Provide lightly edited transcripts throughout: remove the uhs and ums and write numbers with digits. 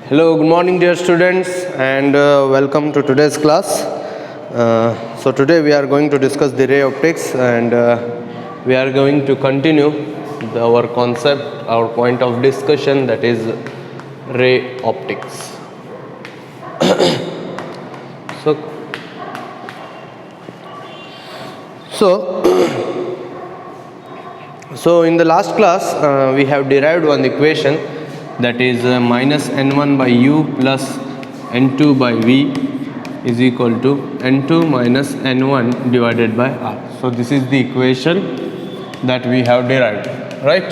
Hello, good morning dear students, and welcome to today's class. So today we are going to discuss the ray optics, and we are going to continue our concept, our point of discussion, that is ray optics. So in the last class we have derived one equation, that is minus n1 by u plus n2 by v is equal to n2 minus n1 divided by r. So this is the equation that we have derived, right?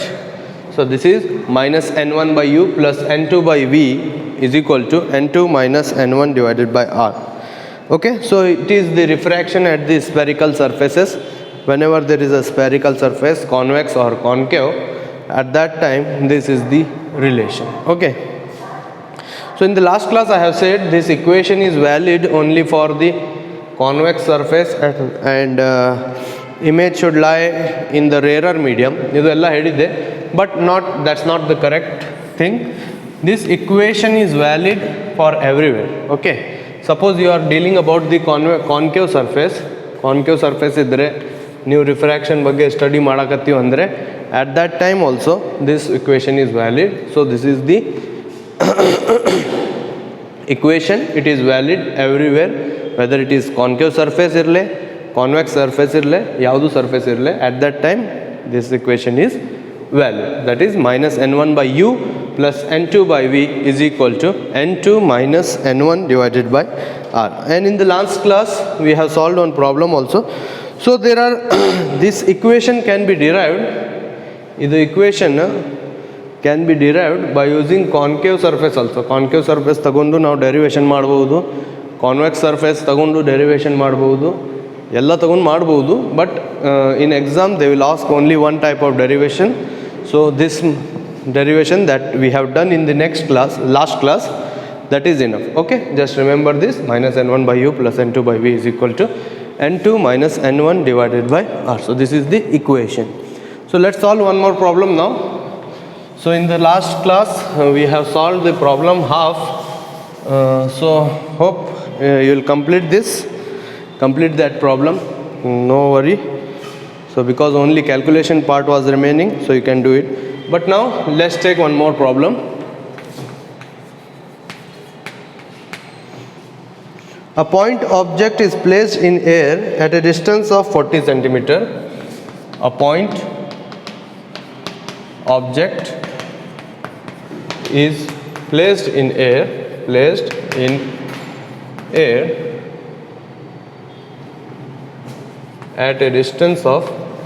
So this is minus n1 by u plus n2 by v is equal to n2 minus n1 divided by r. Okay, so it is the refraction at the spherical surfaces. Whenever there is a spherical surface, convex or concave, at that time this is the relation. Okay, so in the last class I have said this equation is valid only for the convex surface, and image should lie in the rarer medium. Idella hedide, but that's not the correct thing. This equation is valid for everywhere. Okay, suppose you are dealing about the concave surface idre ನೀವು refraction ಬಗ್ಗೆ study ಮಾಡಕತ್ತೀವಿ ಅಂದರೆ at that time also this equation is valid. So this is the equation. It is valid everywhere, whether it is concave surface ಇರಲಿ, convex surface ಇರಲಿ, ಯಾವುದು surface ಇರಲಿ, at that time this equation is valid. That is minus n1 by u plus n2 by v is equal to n2 minus n1 divided by r. And in the last class we have solved one problem also. So there are this equation can be derived. The equation can be derived by using concave surface also. Concave surface ತಗೊಂಡು ನಾವು derivation ಮಾಡಬಹುದು, convex surface ತಗೊಂಡು derivation ಮಾಡಬಹುದು, ಎಲ್ಲ ತಗೊಂಡು ಮಾಡಬಹುದು. But in exam they will ask only one type of derivation. So this derivation that we have done in the last class, that is enough. Okay, just remember this: minus n1 by u plus n2 by v is equal to n2 minus n1 divided by r. So this is the equation. So let's solve one more problem now. So in the last class we have solved the problem half. So hope you will complete that problem, no worry. So because only calculation part was remaining, so you can do it. But now let's take one more problem. A point object is placed in air at a distance of 40 centimeter. A point object is placed in air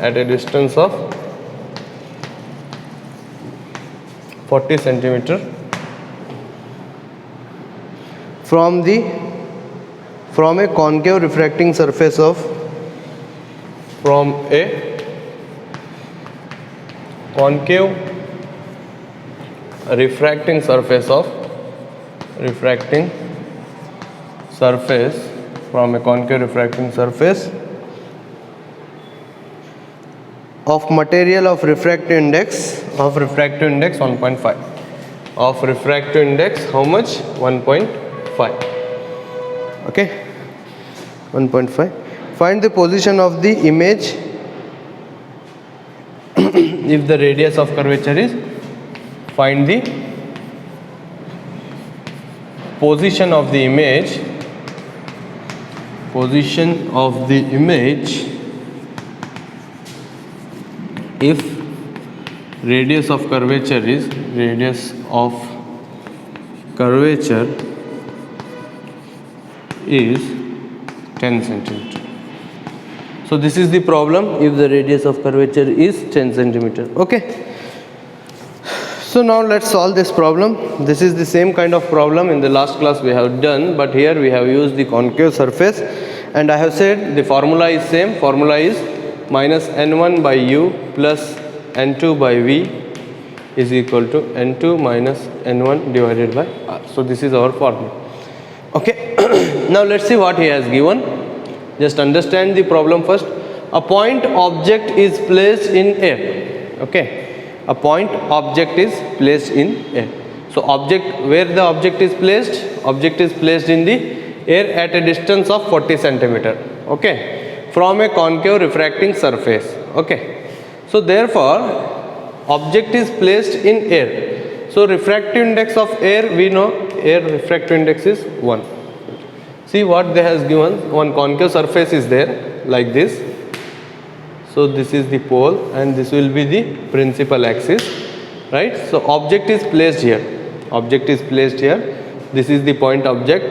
at a distance of 40 centimeter from a concave refracting surface of refracting surface of material of refractive index 1.5. Of refractive index, how much? 1.5. Okay, 1.5. Find the position of the image if the radius of curvature is. Find the position of the image if radius of curvature is 10 centimeter. So this is the problem if the radius of curvature is 10 centimeter. Okay, so now let's solve this problem. This is the same kind of problem in the last class we have done, but here we have used the concave surface, and I have said the formula is same. Formula is minus n1 by u plus n2 by v is equal to n2 minus n1 divided by r. So this is our formula. Okay, now let's see what he has given. Just understand the problem first. A point object is placed in air. Okay, a point object is placed in air. So object, where the object is placed? Object is placed in the air at a distance of 40 centimeter. Okay, from a concave refracting surface. Okay, so therefore object is placed in air. So refractive index of air, we know air refractive index is 1. See what they has given, one concave surface is there like this. So this is the pole and this will be the principal axis, right? So object is placed here, object is placed here, this is the point object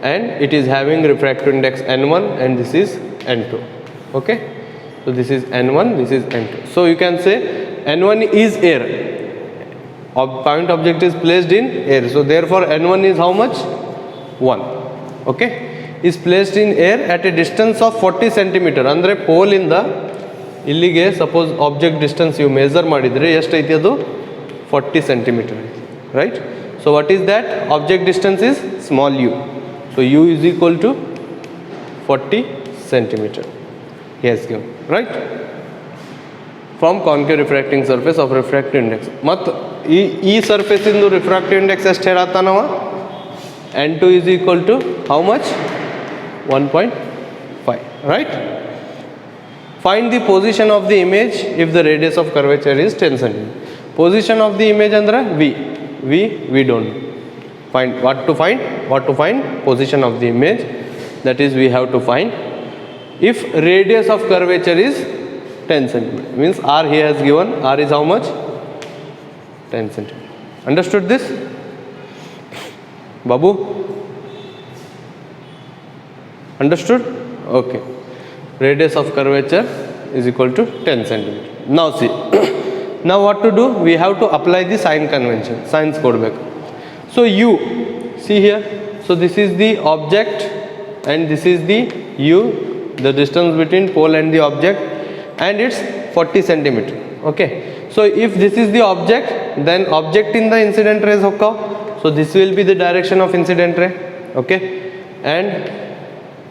and it is having refractive index n1 and this is n2. Okay, so this is n1, this is n2. So you can say n1 is air, point object is placed in air, so therefore n1 is how much? 1. Okay, is placed in air at a distance of 40 centimeter. Andre pole in the ಇಲ್ಲಿಗೆ suppose object distance ಇವು measure ಮಾಡಿದರೆ ಎಷ್ಟೈತಿ ಅದು 40 centimetre ಐತಿ, right? So what is that? Object distance is small u, so u is equal to 40 centimetre. As give, right? From concave refracting surface of refractive index. ಮತ್ತು ಈ ಸರ್ಫೇಸಿಂದು refractive index ಎಷ್ಟು ಹೇಳತ್ತಾನವ? n2 is equal to how much? 1.5, right? Find the position of the image if the radius of curvature is 10 cm. Position of the image andre we don't know. Find what to find? What to find? Position of the image. That is, we have to find if radius of curvature is 10 cm. Means r he has given. R is how much? 10 cm. Understood this, Babu? Understood? Okay. Radius of curvature is equal to 10 centimeter. Now see, now what to do? We have to apply the sign convention, signs codebek. So u, see here, so this is the object and this is the u, the distance between pole and the object, and it's 40 centimeter. Okay, so if this is the object, then object in the incident rays hokka, so this will be the direction of incident ray. Okay, and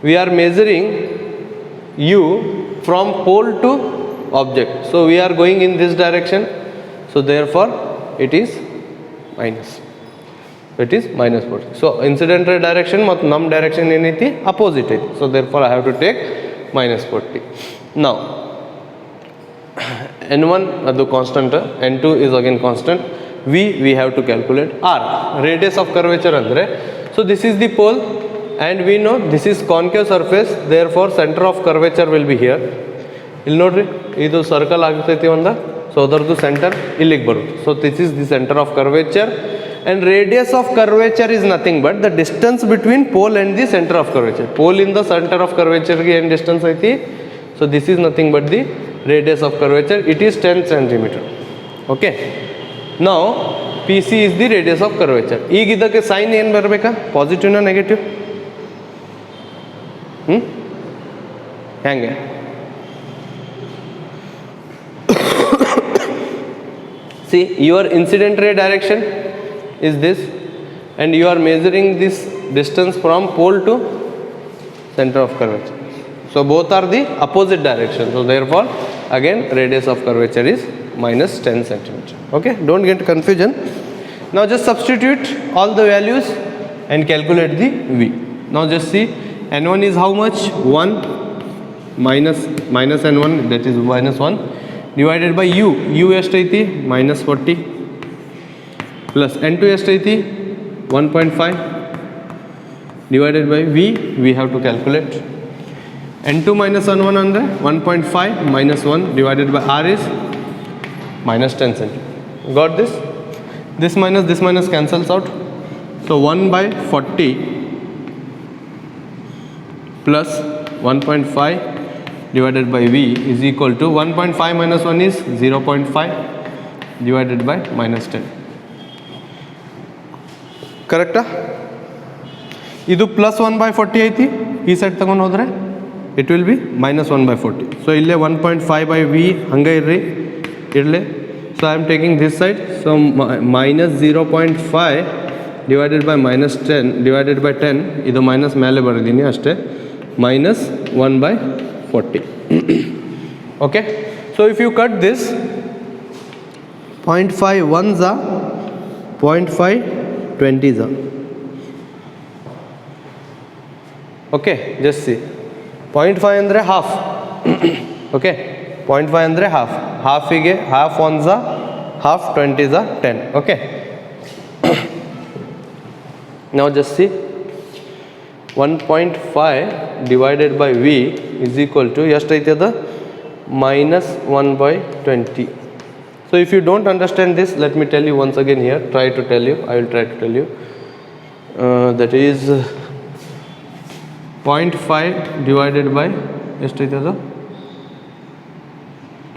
we are measuring u from pole to object, so we are going in this direction, so therefore it is minus, it is minus 40. So incident ray direction ಮತ್ತು ನಮ್ಮ direction ಏನೈತಿ? opposite ಐತಿ, so therefore I have to take minus 40. Now n1 ಅದು constant, n2 is again constant, we have to calculate r, radius of curvature andre. So this is the pole and we know this is concave surface, therefore center of curvature will be here. ಇಲ್ಲಿ ನೋಡ್ರಿ, ಇದು circle ಆಗ್ತೈತಿ ಒಂದ, so ಅದರದ್ದು centre ಇಲ್ಲಿಗೆ ಬರುತ್ತೆ. So this is the centre of curvature and radius of curvature is nothing but the distance between pole and the center of curvature. Pole in the center of curvature ge end distance aiti, so this is nothing but the radius of curvature, it is 10 centimeter. Okay, now PC is the radius of curvature. ಈಗ ಇದಕ್ಕೆ sign ಏನು ಬರಬೇಕಾ? Positive ನಾ negative? ಹೆಂಗೆ? See, your incident ray direction is this and you are measuring this distance from pole to center of curvature, so both are the opposite direction, so therefore again radius of curvature is minus 10 centimeter. Okay, don't get confusion. Now just substitute all the values and calculate the V. Now just see, n1 is how much? 1 minus n1, that is minus 1 divided by u ಎಷ್ಟೈತಿ? minus 40 plus n2 ಎಷ್ಟೈತಿ? 1.5 divided by we have to calculate. n2 minus n1 ಅಂದರೆ 1.5 minus 1 divided by r is minus 10 centimeter. Got this? This minus cancels out, so 1 by 40 plus 1.5 divided by v is equal to 1.5 minus 1 is 0.5 divided by minus 10. Correct? ಇದು plus 1 by 40 ಐತಿ, ಈ side ತಗೊಂಡು ಹೋದರೆ it will be minus 1 by 40. So ಇಲ್ಲೇ 1.5 by v ಹಂಗೆ ಇರಲಿ. So I am taking this side, so minus 0.5 divided by minus 10 divided by 10, ಇದು minus ಮೇಲೆ ಬರೆದೀನಿ ಅಷ್ಟೇ, minus 1 by 40. Okay, so if you cut this 0.5 ones are 0.5 20s are. Okay, just see 0.5 ಅಂದರೆ half. Okay 0.5 ಅಂದರೆ half, ಹಾಫಿಗೆ half once half 20s are 10. Okay now just see 1.5 divided by v is equal to ಎಷ್ಟೈತೆ ಅದು -1/20. So if you don't understand this, let me tell you once again here, I will try to tell you, that is 0.5 divided by ಎಷ್ಟೈತೆ ಅದು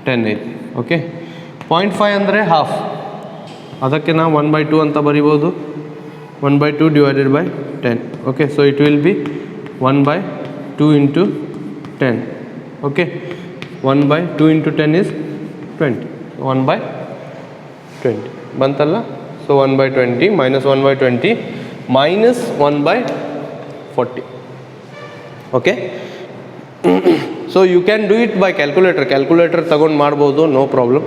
10 ಐತಿ. Okay 0.5 ಅಂದರೆ half, ಅದಕ್ಕೆ ನಾವು 1/2 ಅಂತ ಬರಿಬೋದು. 1/2 divided by 10. Okay, so it will be 1/2 into 10. Okay, 1/2 into 10 is 20. 1/20 bantalla. So 1/20 minus 1/20 minus 1/40. Okay. So you can do it by calculator ತಗೊಂಡು ಮಾಡ್ಬೋದು, no problem.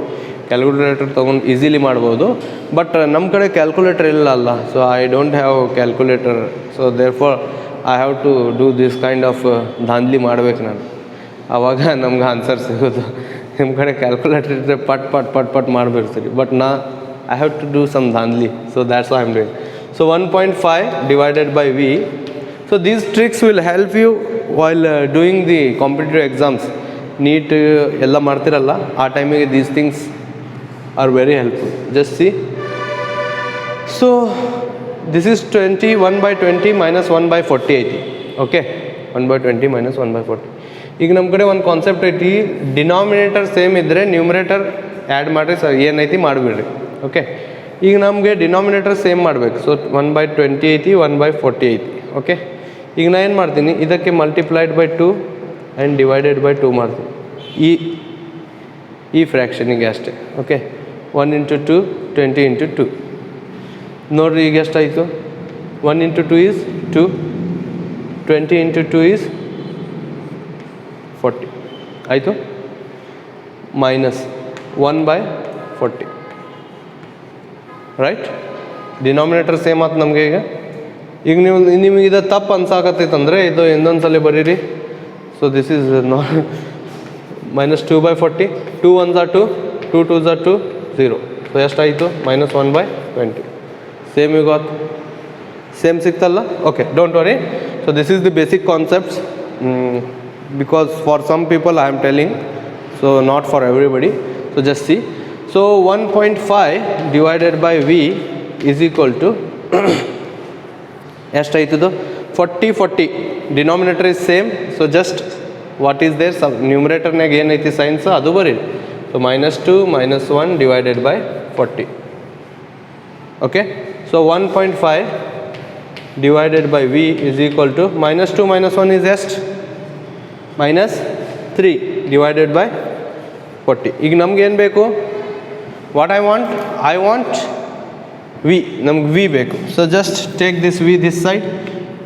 ಕ್ಯಾಲ್ಕುಲೇಟರ್ ತೊಗೊಂಡು ಈಸಿಲಿ ಮಾಡ್ಬೋದು. ಬಟ್ ನಮ್ಮ ಕಡೆ ಕ್ಯಾಲ್ಕುಲೇಟರ್ ಇಲ್ಲ ಅಲ್ಲ, so I don't have calculator. So therefore I have to do this kind of ಧಾಂದ್ಲಿ ಮಾಡ್ಬೇಕು ನಾನು, ಆವಾಗ ನಮ್ಗೆ ಆನ್ಸರ್ ಸಿಗೋದು. ನಿಮ್ಮ ಕಡೆ ಕ್ಯಾಲ್ಕುಲೇಟರ್ ಇದ್ದರೆ ಪಟ್ ಪಟ್ ಪಟ್ ಪಟ್ ಮಾಡಿಬಿಡ್ತೀರಿ, but I have to do some ಧಾಂದ್ಲಿ. So that's what I am doing. So 1.5 divided by v. So these tricks will help you while doing the competitive exams. NEET ಎಲ್ಲ ಮಾಡ್ತಿರಲ್ಲ ಆ ಟೈಮಿಗೆ these things are very helpful. Just see. So this is 20, 1/20 minus 1/40 ಐತಿ. Okay 1/20 minus 1/40. ಈಗ ನಮ್ಮ ಕಡೆ ಒಂದು concept ಐತಿ, ಡಿನಾಮಿನೇಟರ್ ಸೇಮ್ ಇದ್ದರೆ ನ್ಯೂಮರೇಟರ್ ಆ್ಯಡ್ ಮಾಡಿರಿ ಸರ್ ಏನೈತಿ ಮಾಡಿಬಿಡ್ರಿ. ಓಕೆ ಈಗ ನಮಗೆ ಡಿನಾಮಿನೇಟರ್ ಸೇಮ್ ಮಾಡಬೇಕು. ಸೊ 1/20 ಐತಿ, 1/40 ಐತಿ. ಓಕೆ ಈಗ ನಾನು ಏನು ಮಾಡ್ತೀನಿ, ಇದಕ್ಕೆ multiplied by 2 and divided by 2 ಮಾಡ್ತೀನಿ ಈ ಫ್ರ್ಯಾಕ್ಷನಿಗೆ ಅಷ್ಟೇ. ಓಕೆ 1 into 2 20 into 2 ನೋಡಿರಿ ಈಗ ಎಷ್ಟಾಯಿತು. 1 into 2 is 2, 20 into 2 is 40 ಆಯಿತು, ಮೈನಸ್ 1/40 ರೈಟ್. ಡಿನಾಮಿನೇಟರ್ ಸೇಮ್ ಆಯ್ತು ನಮಗೆ. ಈಗ ನಿಮಗೆ ಇದು ತಪ್ಪು ಅನ್ಸಾಕತ್ತೈತಂದರೆ ಇದು ಇನ್ನೊಂದು ಸಲ ಬರೀರಿ. So this is -2/40, 2 1s are 2, 2 2s are 2, 0. So ಎಷ್ಟಾಯಿತು -1/20. ಸೇಮ್ ಯು ಗಾಟ್, ಸೇಮ್ ಸಿಕ್ತಲ್ಲ. Okay don't worry. So this is the basic concepts, because for some people I am telling, so not for everybody. So just see. So 1.5 divided by v is equal to ಎಷ್ಟಾಯ್ತದು 40. Denominator is same. So just what is there ನ್ಯೂಮರೇಟರ್ನಾಗ ಏನೈತಿ signs ಅದು ಬರೀ. So -2 - 1 divided by 40. Okay so 1.5 divided by v is equal to -2 - 1 is ಎಷ್ಟು -3 divided by 40. ಈಗ ನಮ್ಗೆ ಏನು ಬೇಕು, ವಾಟ್ ಐ ವಾಂಟ್ v, ನಮ್ಗೆ v ಬೇಕು. So just take this v this side,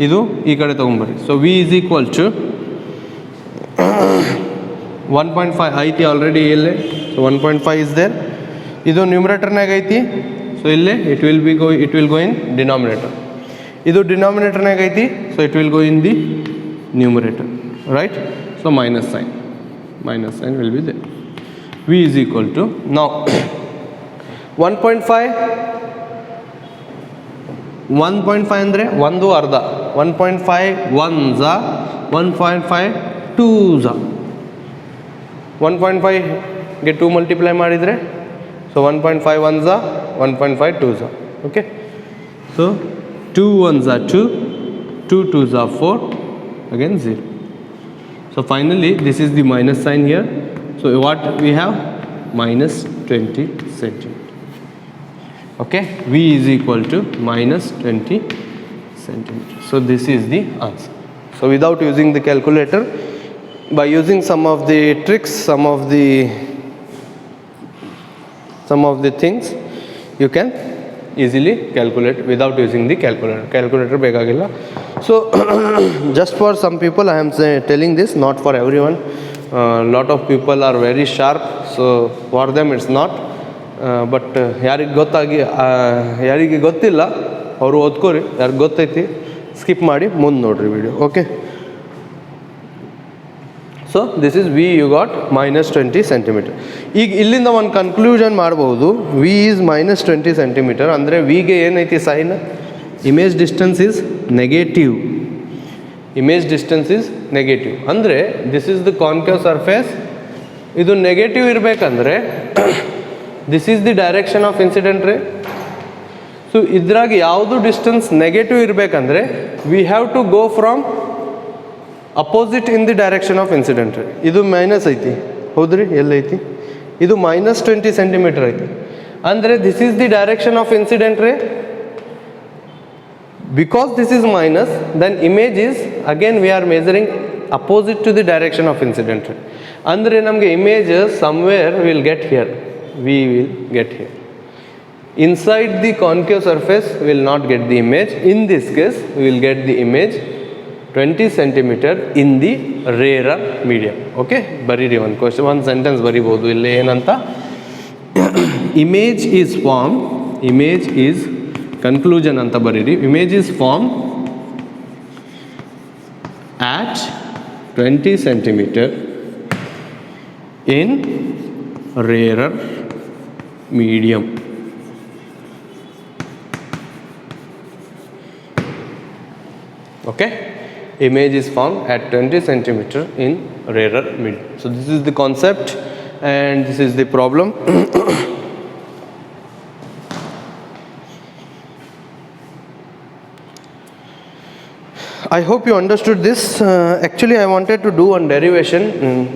ಇದು ಈ ಕಡೆ ತೊಗೊಂಬರ್ರಿ. So v is equal to 1.5 ಐತಿ ಆಲ್ರೆಡಿ ಇಲ್ಲೇ. So 1.5 is there. ಇದು ನ್ಯೂಮರೇಟರ್ನಾಗ ಐತಿ. ಸೊ ಇಲ್ಲೇ it will go in denominator. ಇದು ಡಿನಾಮಿನೇಟರ್ನಾಗ ಐತಿ. So it will go in the numerator right. So minus sign will be there. v is equal to now 1.5 ಅಂದರೆ 1/2. 1.5 1s, 1.5 2s. 1.5ಗೆ 2 ಮಲ್ಟಿಪ್ಲೈ ಮಾಡಿದರೆ so 1.5 1s, 1.5 2s. Okay so 2 1s are 2, 2 2s are 4, again 0. So finally this is the minus sign here. So what we have, -20 centimeter. Okay, v is equal to -20 centimeter. So this is the answer. So without using the calculator, by using some of the tricks, some of the things you can easily calculate without using the calculator begagilla. So just for some people I am telling this, not for everyone. Lot of people are very sharp, so for them it's not. But ಯಾರಿಗೆ ಗೊತ್ತಿಲ್ಲ ಅವರು ಓದ್ಕೋರಿ, ಯಾರಿಗೆ ಗೊತ್ತೈತಿ skip ಮಾಡಿ ಮುಂದೆ ನೋಡಿರಿ video. Okay, so this is v you got -20 centimetre. ಈಗ ಇಲ್ಲಿಂದ ಒಂದು ಕನ್ಕ್ಲೂಷನ್ ಮಾಡ್ಬೋದು, ವಿ ಈಸ್ -20 ಸೆಂಟಿಮೀಟರ್ ಅಂದರೆ ವಿಗೆ ಏನೈತಿ sign, image distance is negative. Image distance is negative ಅಂದರೆ this is the concave surface. ಇದು ನೆಗೆಟಿವ್ ಇರಬೇಕಂದ್ರೆ this is the direction of incident ray. So ಇದ್ರಾಗ ಯಾವುದು ಡಿಸ್ಟೆನ್ಸ್ ನೆಗೆಟಿವ್ ಇರಬೇಕಂದ್ರೆ we have to go from opposite in the direction of incident ray. ಇದು minus ಐತಿ, ಹೌದ್ರಿ, ಎಲ್ಲೈತಿ, ಇದು -20 ಸೆಂಟಿಮೀಟರ್ ಐತಿ ಅಂದರೆ this is the direction of incident ರೇ. Because this is minus, then image is again we are measuring opposite to the direction of incident ray. Andre namge image somewhere will get here, we will get here. Inside the concave surface we will not get the image. In this case we will get the image 20 centimeter in the rarer medium. Okay, bariri one question, one sentence baribodu ille enanta. Image is formed, image is conclusion ಅಂತ ಬರೀರಿ. Image is form at 20 centimetre in rarer medium. Okay, image is formed at 20 centimeter in rarer medium. So this is the concept and this is the problem. I hope you understood this. Actually I wanted to do one derivation.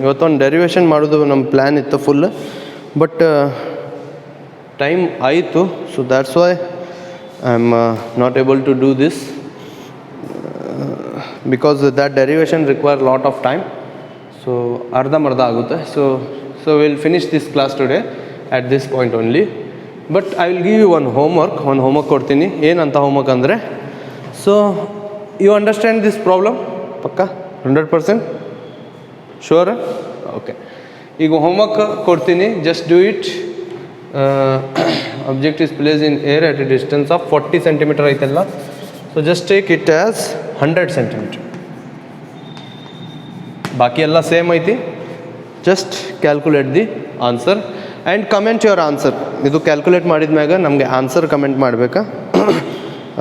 ಇವತ್ತು ಒಂದು derivation ಮಾಡೋದು ನಮ್ಮ plan ಇತ್ತು full, but time ಆಯಿತು. So that's why I am not able to do this because that derivation require lot of time. So ಅರ್ಧಂಬರ್ಧ ಆಗುತ್ತೆ. So will finish this class today at this point only. But I will give you one homework ಕೊಡ್ತೀನಿ. ಏನಂತ homework ಅಂದರೆ, so you understand this problem? Pakka 100% sure? Okay, ಈಗ homework ಕೊಡ್ತೀನಿ, just do it. Object is placed in air at a distance of 40 centimeter ಐತಲ್ಲ, so just take it as 100 centimeter. ಬಾಕಿ ಎಲ್ಲ same ಐತಿ, just calculate the answer and comment your answer. ಇದು calculate ಮಾಡಿದ ಮ್ಯಾಗ ನಮಗೆ ಆನ್ಸರ್ ಕಮೆಂಟ್ ಮಾಡಬೇಕಾ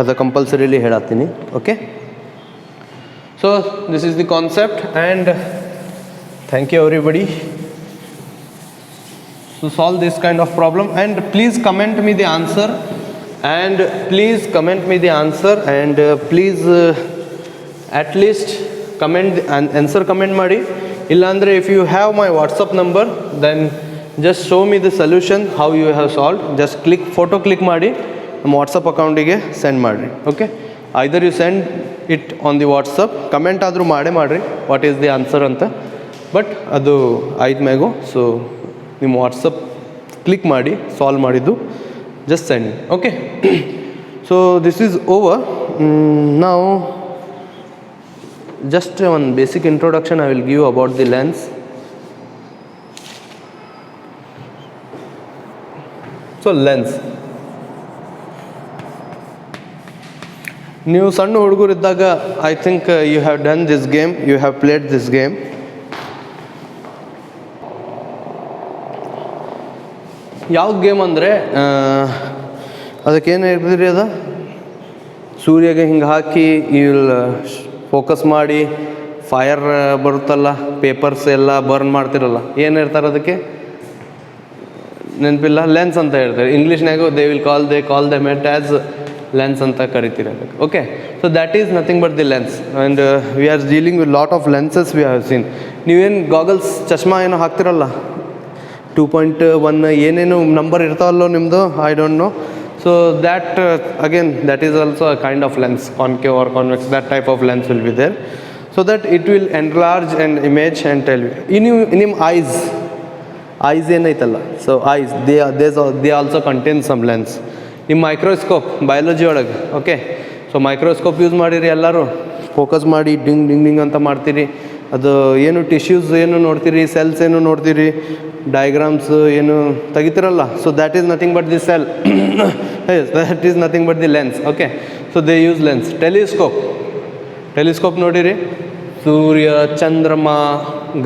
ಅದು ಕಂಪಲ್ಸರಿಲಿ ಹೇಳತ್ತೀನಿ. Okay, so this is the concept and thank you everybody. So solve this kind of problem and please comment me the answer and please at least comment answer comment ಮಾಡಿ. ಇಲ್ಲಾಂದರೆ if you have my WhatsApp number then just show me the solution how you have solved. just photo click ಮಾಡಿ ನಮ್ಮ WhatsApp ಅಕೌಂಟಿಗೆ send ಮಾಡಿರಿ. Okay, either you send it on the WhatsApp, comment ಆದರೂ ಮಾಡಿರಿ what is the answer ಅಂತ. But ಅದು ಆಯ್ತು ಮ್ಯಾಗು, ಸೊ ನಿಮ್ಮ ವಾಟ್ಸಪ್ ಕ್ಲಿಕ್ ಮಾಡಿ ಸಾಲ್ವ್ ಮಾಡಿದ್ದು just send. Okay, so this is over. ನಾವು just one basic introduction I will give about the lens. So lens, ನೀವು ಸಣ್ಣ ಹುಡುಗರಿದ್ದಾಗ I think you have done this game, you have played this game. ಯಾವ್ದು game ಅಂದರೆ ಅದಕ್ಕೇನು ಹೇಳ್ಬಿದ್ರಿ, ಅದ ಸೂರ್ಯಗೆ ಹಿಂಗೆ ಹಾಕಿ ಇಲ್ಲಿ ಫೋಕಸ್ ಮಾಡಿ ಫೈರ್ ಬರುತ್ತಲ್ಲ, ಪೇಪರ್ಸ್ ಎಲ್ಲ ಬರ್ನ್ ಮಾಡ್ತಿರಲ್ಲ, ಏನು ಇರ್ತಾರೆ ಅದಕ್ಕೆ ನೆನಪಿಲ್ಲ, ಲೆನ್ಸ್ ಅಂತ ಹೇಳ್ತಾರೆ ಇಂಗ್ಲೀಷ್ನಾಗೂ. They call them it as lens ಅಂತ ಕರಿತೀರ ಅದಕ್ಕೆ. Okay, so that is nothing but the lens and we are dealing with lot of lenses we have seen. ನೀವೇನು ಗಾಗಲ್ಸ್ ಚಶ್ಮಾ ಏನೋ ಹಾಕ್ತಿರಲ್ಲ, 2.1 ಏನೇನು ನಂಬರ್ ಇರ್ತಾವಲ್ಲೋ ನಿಮ್ಮದು, I don't know. So that again that is also a kind of lens, concave or convex, that type of lens will be there, so that it will enlarge an image and tell you. In eyes ಏನಾಯ್ತಲ್ಲ, so eyes they also contain some lens. ನಿಮ್ಮ microscope biology ಒಳಗೆ, okay, so microscope use ಮಾಡಿರಿ ಎಲ್ಲರೂ, focus ಮಾಡಿ ding ding ding ಅಂತ ಮಾಡ್ತೀರಿ, ಅದು ಏನು tissues ಏನು ನೋಡ್ತೀರಿ, ಸೆಲ್ಸ್ ಏನು ನೋಡ್ತೀರಿ, ಡಯಾಗ್ರಾಮ್ಸ್ ಏನು ತೆಗಿತೀರಲ್ಲ, so that is nothing but the cell, that is nothing but the lens. Okay, so they use lens. Telescope ನೋಡಿರಿ, ಸೂರ್ಯ, ಚಂದ್ರಮ,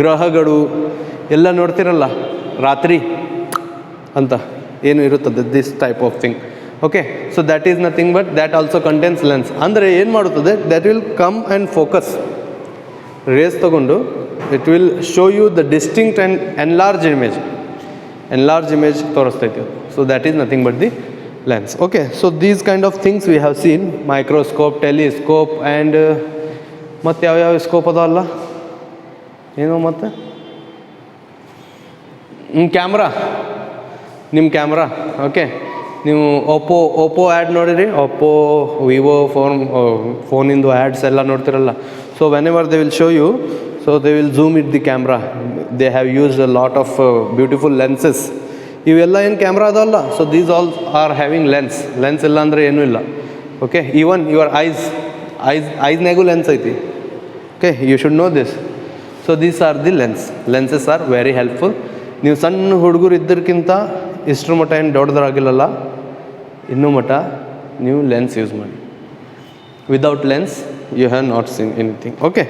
ಗ್ರಹಗಳು ಎಲ್ಲ ನೋಡ್ತಿರಲ್ಲ ರಾತ್ರಿ ಅಂತ ಏನು ಇರುತ್ತದೆ, this type of thing. Okay, so that is nothing but that also contains lens. ಅಂದರೆ ಏನು ಮಾಡುತ್ತದೆ, that will come and focus rays ತಗೊಂಡು it will show you the distinct and enlarge image ತೋರಿಸ್ತೈತಿ. So that is nothing but the lens. Okay, so these kind of things we have seen: microscope, telescope and ಮತ್ತು ಯಾವ್ಯಾವ scope ಅದಲ್ಲ ಏನೋ, ಮತ್ತು camera, ನಿಮ್ಮ camera. Okay, ನೀವು Oppo add ನೋಡಿರಿ, Oppo, Vivo ಫೋನಿಂದು ಆ್ಯಡ್ಸ್ ಎಲ್ಲ ನೋಡ್ತಿರಲ್ಲ. So whenever they will show you, so they will zoom it the camera. They have used a lot of beautiful lenses. ಇವೆಲ್ಲ ಏನು ಕ್ಯಾಮ್ರಾ ಅದಲ್ಲ, so these all are having lens ಇಲ್ಲ ಅಂದರೆ ಏನೂ ಇಲ್ಲ. ಓಕೆ, ಈವನ್ ಯುವರ್ ಐಸ್ನಾಗೂ lens ಐತಿ. Okay, you should know this. So these are the lenses are very helpful. ನೀವು ಸಣ್ಣ ಹುಡುಗರು ಇದ್ದಕ್ಕಿಂತ ಇಷ್ಟರ ಮಟ್ಟ ಏನು ದೊಡ್ಡದಾಗಿಲ್ಲಲ್ಲ, ಇನ್ನೂ ಮಟ್ಟ ನೀವು ಲೆನ್ಸ್ ಯೂಸ್ ಮಾಡಿ. Without lens you have not seen anything. Okay,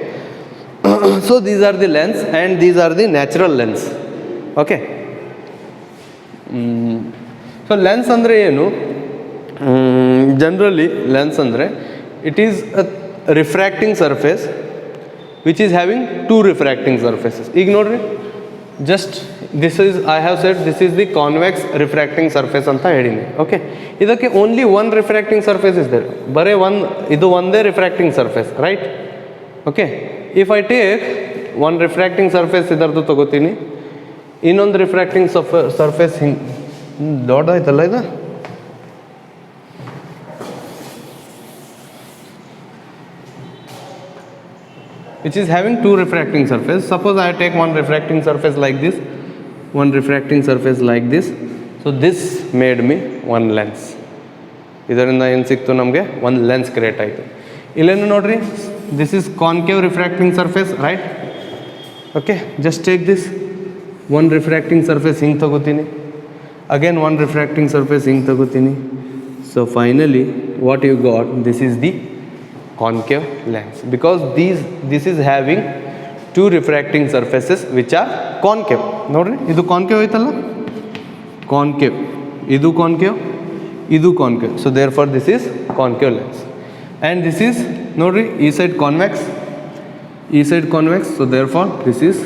so these are the lens and these are the natural lens. Okay, so lens ಅಂದರೆ ಏನು? ಜನರಲಿ ಲೆನ್ಸ್ ಅಂದರೆ it is a refracting surface which is having 2 refracting surfaces. ಈಗ ನೋಡಿರಿ, just this is, I have said this is the convex refracting surface ಅಂತ ಹೇಳೀನಿ. Okay, ಇದಕ್ಕೆ only 1 refracting surface is there, ಬರೀ ಇದು ಒಂದೇ refracting surface, right? Okay, if I take 1 refracting surface ಇದರದ್ದು ತಗೋತೀನಿ, ಇನ್ನೊಂದು ರಿಫ್ರ್ಯಾಕ್ಟಿಂಗ್ ಸರ್ಫೇಸ್ ಹಿಂಗೆ ದೊಡ್ಡದಾಯ್ತಲ್ಲ ಇದು, which is having 2 refracting surface. Suppose I take one refracting surface like this, one refracting surface like this. So this made me one lens. ಇದರಿಂದ ಏನು ಸಿಕ್ತು ನಮಗೆ? ಒಂದು ಲೆನ್ಸ್ ಕ್ರಿಯೇಟ್ ಆಯಿತು. ಇಲ್ಲೇನು ನೋಡ್ರಿ, this is concave refracting surface, right? Okay, just take this one refracting surface ಹಿಂಗೆ ತಗೋತೀನಿ, ಅಗೇನ್ one refracting surface ಹಿಂಗೆ ತಗೋತೀನಿ. So finally what you got, this is the concave lens, because this is having 2 refracting surfaces which are concave. ನೋಡ್ರಿ, ಇದು concave ಐತಲ್ಲ, concave, ಇದು concave, ಇದು concave. So therefore this is concave lens. And this is, ನೋಡ್ರಿ, ಈ side convex, ಈ side convex. So therefore this is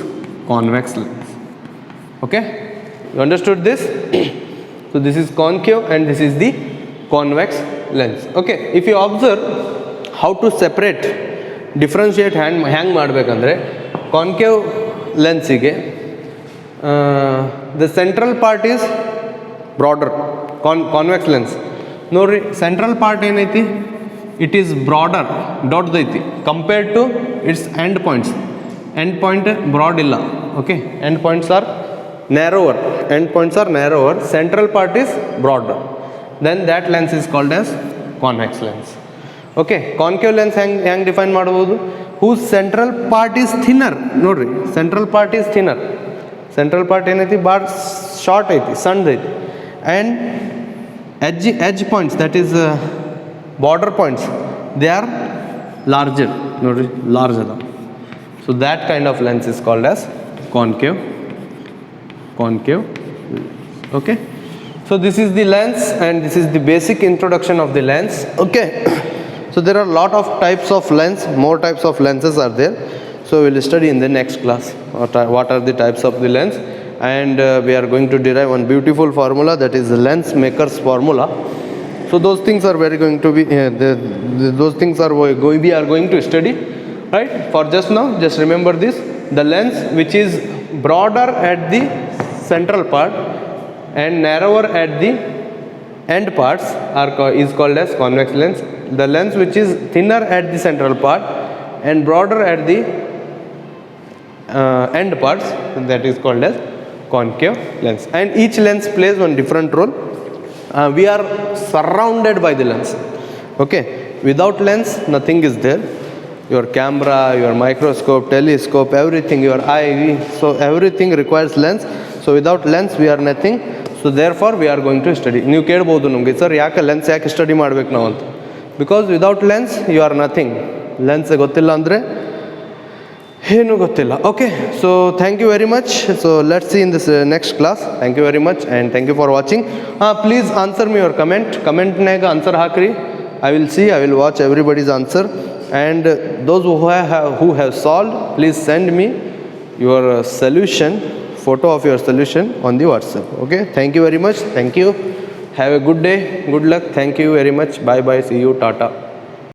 convex lens. Okay, you understood this? So this is concave and this is the convex lens. Okay, if you observe how to separate, differentiate ಹ್ಯಾಂಗೆ ಮಾಡಬೇಕಂದ್ರೆ, concave ಲೆನ್ಸಿಗೆ the central part is broader. Convex lens ನೋಡ್ರಿ, central part ಏನೈತಿ, it is broader, ದೊಡ್ಡದೈತಿ compared to its end points. End point broad ಇಲ್ಲ. Okay, end points are narrower, end points are narrower, central part is broader, then that lens is called as convex lens. Okay, concave lens hang define ಮಾಡಬಹುದು, whose central part is thinner. ನೋಡ್ರಿ, central part is thinner, central part ಏನೈತಿ, bar short ಐತಿ, ಸಣ್ಣದೈತಿ, and edge points, that is border points, they are larger. ನೋಡ್ರಿ, large ಅದ. So that kind of lens is called as concave. Okay, so this is the lens and this is the basic introduction of the lens. Okay, so there are a lot of types of lens, more types of lenses are there. So we will study in the next class what are the types of the lens, and we are going to derive one beautiful formula, that is the lens maker's formula. So those things are very going to be those things are we are going to study, right? For just now, just remember this: the lens which is broader at the central part and narrower at the end parts is called as convex lens. The lens which is thinner at the central part and broader at the end parts, that is called as concave lens. And each lens plays one different role. We are surrounded by the lens. Okay, without lens nothing is there. your camera, your microscope, telescope, everything, your eye. So everything requires lens. So without lens we are nothing. So therefore we are going to study. ನೀವು ಕೇಳ್ಬೋದು ನಮಗೆ sir ಯಾಕೆ lens ಯಾಕೆ study ಮಾಡ್ಬೇಕು ನಾವು ಅಂತ. Because without lens you are nothing. Lens ಗೊತ್ತಿಲ್ಲ ಅಂದರೆ ಏನೂ ಗೊತ್ತಿಲ್ಲ. Okay, so thank you very much. So let's see in this next class. Thank you very much and thank you for watching. Please answer me your ಕಮೆಂಟ್ನಾಗ answer ಹಾಕ್ರಿ. I will see, I will watch everybody's answer, and those who have solved, please send me your solution, photo of your solution on the WhatsApp. Okay, thank you very much. Thank you. Have a good day. Good luck. Thank you very much. Bye bye. See you. Tata.